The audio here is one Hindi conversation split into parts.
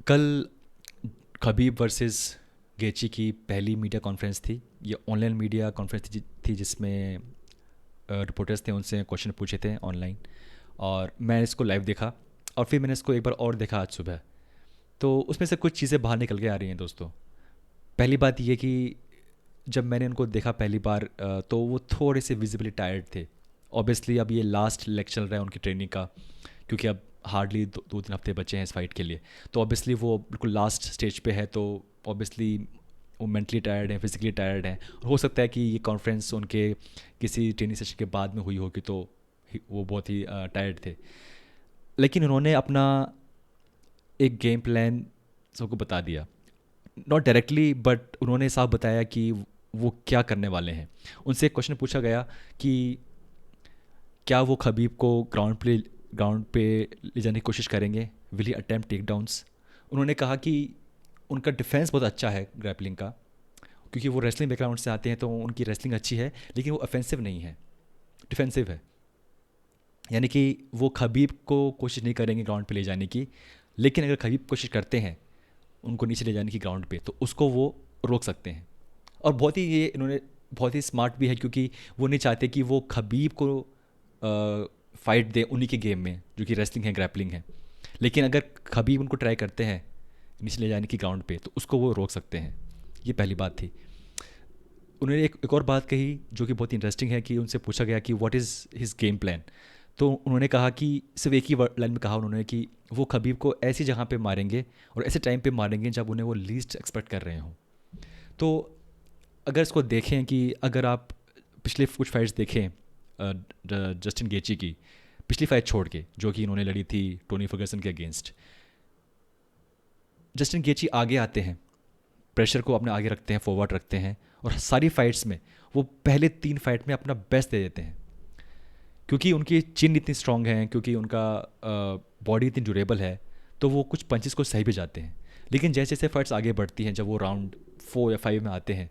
कल खबीब वर्सेस गेची की पहली मीडिया कॉन्फ्रेंस थी। ये ऑनलाइन मीडिया कॉन्फ्रेंस थी जिसमें रिपोर्टर्स थे, उनसे क्वेश्चन पूछे थे ऑनलाइन। और मैंने इसको लाइव देखा और फिर मैंने इसको एक बार और देखा आज सुबह। तो उसमें से कुछ चीज़ें बाहर निकल के आ रही हैं दोस्तों। पहली बात ये कि जब मैंने उनको देखा पहली बार तो वो थोड़े से विजिबली टायर्ड थे। ऑब्वियसली अब ये लास्ट लेग चल रहा है उनकी ट्रेनिंग का, क्योंकि अब हार्डली 2-3 हफ्ते बचे हैं इस फाइट के लिए। तो ऑब्वियसली वो बिल्कुल लास्ट स्टेज पे है, तो ऑब्वियसली वो मेंटली टायर्ड हैं, फिजिकली टायर्ड हैं। और हो सकता है कि ये कॉन्फ्रेंस उनके किसी ट्रेनिंग सेशन के बाद में हुई होगी, तो वो बहुत ही टायर्ड थे। लेकिन उन्होंने अपना एक गेम प्लान सबको बता दिया। नॉट डायरेक्टली, बट उन्होंने साफ बताया कि वो क्या करने वाले हैं। उनसे एक क्वेश्चन पूछा गया कि क्या वो खबीब को ग्राउंड पे ले जाने की कोशिश करेंगे, will he attempt takedowns. उन्होंने कहा कि उनका डिफेंस बहुत अच्छा है ग्रैपलिंग का, क्योंकि वो रेसलिंग बैकग्राउंड से आते हैं, तो उनकी रेसलिंग अच्छी है। लेकिन वो ऑफेंसिव नहीं है, डिफेंसिव है। यानी कि वो खबीब को कोशिश नहीं करेंगे ग्राउंड पे ले जाने की। लेकिन अगर खबीब कोशिश करते हैं उनको नीचे ले जाने की ग्राउंड पे, तो उसको वो रोक सकते हैं। और बहुत ही ये इन्होंने बहुत ही स्मार्ट भी है, क्योंकि वो नहीं चाहते कि वो खबीब को फाइट दे उन्हीं के गेम में, जो कि रेसलिंग है, ग्रैपलिंग है। लेकिन अगर खबीब उनको ट्राई करते हैं नीचे ले जाने की ग्राउंड पे, तो उसको वो रोक सकते हैं। ये पहली बात थी। उन्होंने एक और बात कही जो कि बहुत इंटरेस्टिंग है, कि उनसे पूछा गया कि what is his game plan. तो उन्होंने कहा कि सिर्फ एक ही लाइन में कहा उन्होंने कि वो खबीब को ऐसी जगह पे मारेंगे और ऐसे टाइम पे मारेंगे जब उन्हें वो लीस्ट एक्सपेक्ट कर रहे हों। तो अगर इसको देखें कि अगर आप पिछले कुछ फाइट्स देखें जस्टिन गेची की, पिछली फाइट छोड़ के जो कि इन्होंने लड़ी थी टोनी फर्गसन के अगेंस्ट, जस्टिन गेची आगे आते हैं, प्रेशर को अपने आगे रखते हैं, फॉरवर्ड रखते हैं। और सारी फाइट्स में वो पहले 3 फाइट में अपना बेस्ट दे देते हैं, क्योंकि उनकी चिन इतनी स्ट्रांग है, क्योंकि उनका बॉडी इतनी ड्यूरेबल है। तो वो कुछ पंचेस को सही भी जाते हैं। लेकिन जैसे जैसे फाइट्स आगे बढ़ती हैं, जब वो राउंड 4 या 5 में आते हैं,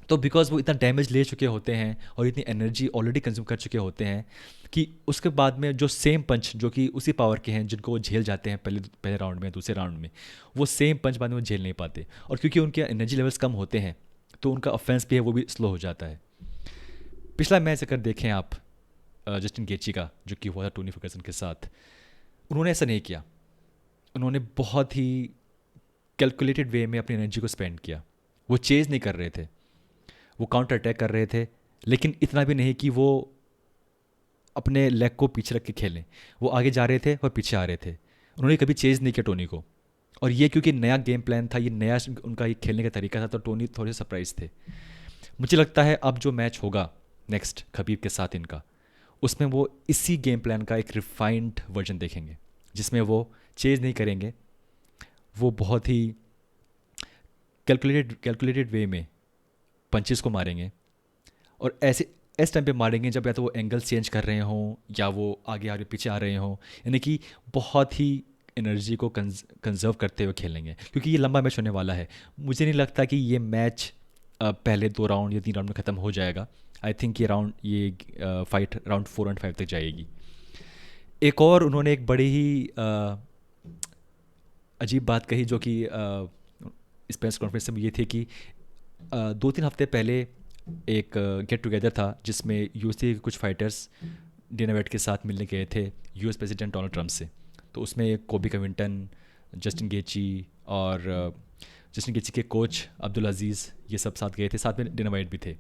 तो बिकॉज वो इतना डैमेज ले चुके होते हैं और इतनी एनर्जी ऑलरेडी कंज्यूम कर चुके होते हैं, कि उसके बाद में जो सेम पंच जो कि उसी पावर के हैं जिनको वो झेल जाते हैं पहले पहले राउंड में, दूसरे राउंड में, वो सेम पंच बाद में वो झेल नहीं पाते। और क्योंकि उनके एनर्जी लेवल्स कम होते हैं, तो उनका ऑफेंस भी है वो भी स्लो हो जाता है। पिछला मैच अगर देखें आप जस्टिन गेची का, जो कि हुआ था टोनी फर्गसन के साथ, उन्होंने ऐसा नहीं किया। उन्होंने बहुत ही कैलकुलेटेड वे में अपनी एनर्जी को स्पेंड किया। वो चेज़ नहीं कर रहे थे, वो काउंटर अटैक कर रहे थे। लेकिन इतना भी नहीं कि वो अपने लेग को पीछे रख के खेलें। वो आगे जा रहे थे और पीछे आ रहे थे। उन्होंने कभी चेज़ नहीं किया टोनी को। और ये क्योंकि नया गेम प्लान था, ये नया उनका ये खेलने का तरीका था, तो टोनी थोड़े सरप्राइज थे। मुझे लगता है अब जो मैच होगा नेक्स्ट खबीब के साथ इनका, उसमें वो इसी गेम प्लान का एक रिफाइंड वर्जन देखेंगे, जिसमें वो चेज़ नहीं करेंगे। वो बहुत ही कैलकुलेटेड वे में पंचेस को मारेंगे। और ऐसे इस टाइम पे मारेंगे जब या तो वो एंगल चेंज कर रहे हों, या वो आगे आ रहे पीछे आ रहे हों। यानी कि बहुत ही एनर्जी को कंजर्व करते हुए खेलेंगे, क्योंकि ये लंबा मैच होने वाला है। मुझे नहीं लगता कि ये मैच पहले 2 राउंड या 3 राउंड में ख़त्म हो जाएगा। आई थिंक ये फाइट राउंड 4 और 5 तक जाएगी। एक और उन्होंने एक बड़ी ही अजीब बात कही, जो कि इस प्रेस कॉन्फ्रेंस में ये थे कि 2-3 हफ्ते पहले एक गेट टुगेदर था जिसमें यूएसए के कुछ फाइटर्स डेना वाइट के साथ मिलने गए थे यूएस प्रेसिडेंट डोनाल्ड ट्रंप से। तो उसमें कोबी कविंटन, जस्टिन गेची और जस्टिन गेची के कोच अब्दुल अजीज़, ये सब साथ गए थे, साथ में डेना वाइट भी थे।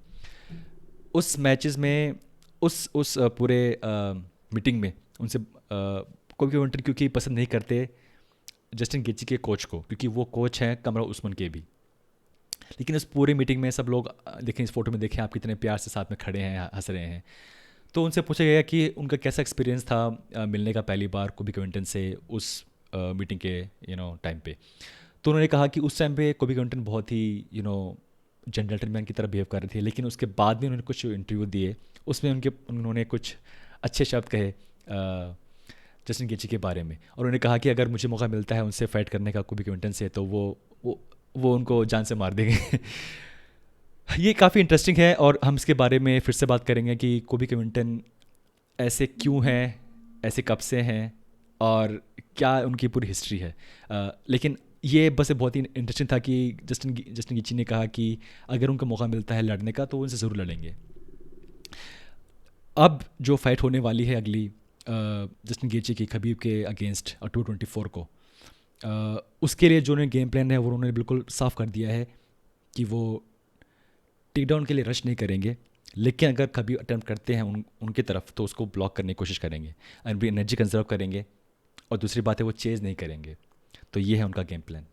उस मैचेस में उस पूरे मीटिंग में उनसे कोबी कविंटन क्योंकि पसंद नहीं करते जस्टिन गेची के कोच को, क्योंकि वो कोच हैं कमरा उस्मान के भी। लेकिन इस पूरी मीटिंग में सब लोग देखें, इस फोटो में देखें आप, कितने प्यार से साथ में खड़े हैं, हंस रहे हैं। तो उनसे पूछा गया कि उनका कैसा एक्सपीरियंस था मिलने का पहली बार कोबी कविंटन से उस मीटिंग के टाइम पे। तो उन्होंने कहा कि उस टाइम पे कोबी कविंटन बहुत ही जेंटलमैन की तरह बिहेव कर रहे थे। लेकिन उसके बाद भी उन्होंने कुछ इंटरव्यू दिए, उसमें उन्होंने कुछ अच्छे शब्द कहे जस्टिन गेची के बारे में। और उन्होंने कहा कि अगर मुझे मौका मिलता है उनसे फाइट करने का कोबी कविंटन से, तो वो वो उनको जान से मार देंगे। ये काफ़ी इंटरेस्टिंग है, और हम इसके बारे में फिर से बात करेंगे कि कोबी कविंटन ऐसे क्यों हैं, ऐसे कब से हैं, और क्या उनकी पूरी हिस्ट्री है। लेकिन ये बस बहुत ही इंटरेस्टिंग था कि जस्टिन गीची ने कहा कि अगर उनको मौका मिलता है लड़ने का तो वो उनसे ज़रूर लड़ेंगे। अब जो फाइट होने वाली है अगली जस्टिन गेची की खबीब के अगेंस्ट 224 को, उसके लिए जो उन्हें गेम प्लान है वो उन्होंने बिल्कुल साफ कर दिया है कि वो टेक डाउन के लिए रश नहीं करेंगे, लेकिन अगर कभी अटेम्प्ट करते हैं उनकी तरफ तो उसको ब्लॉक करने की कोशिश करेंगे, अपनी एनर्जी कंजर्व करेंगे, और दूसरी बात है वो चेज़ नहीं करेंगे। तो ये है उनका गेम प्लान।